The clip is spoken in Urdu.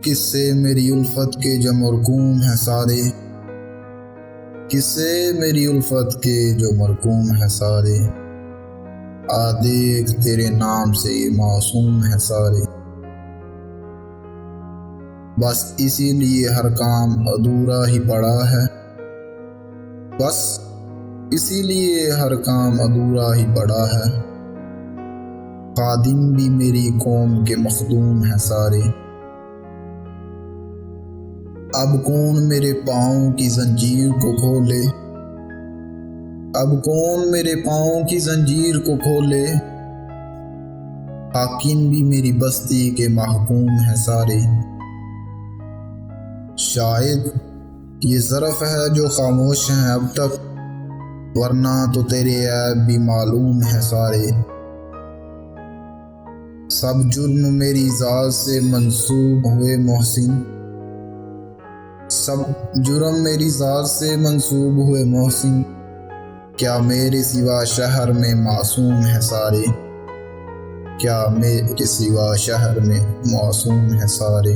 قصے میری الفت کے جو مرقوم ہیں سارے، قصے میری الفت کے جو مرقوم ہیں سارے، دیکھ تیرے نام سے معصوم ہیں سارے۔ بس اسی لیے ہر کام ادھورا ہی پڑا ہے، بس اسی لیے ہر کام ادھورا ہی پڑا ہے۔ خادم بھی میری قوم کے مخدوم ہیں سارے، اب کون میرے پاؤں کی زنجیر کو کھولے، اب کون میرے پاؤں کی زنجیر کو کھولے۔ حاکم بھی میری بستی کے محکوم ہیں سارے، شاید یہ ظرف ہے جو خاموش ہیں اب تک، ورنہ تو تیرے عیب بھی معلوم ہیں سارے۔ سب جرم میری ذات سے منسوب ہوئے محسن، سب جرم میری ذات سے منسوب ہوئے محسن، کیا میرے سوا شہر میں معصوم ہیں سارے، کیا میرے سوا شہر میں معصوم ہیں سارے۔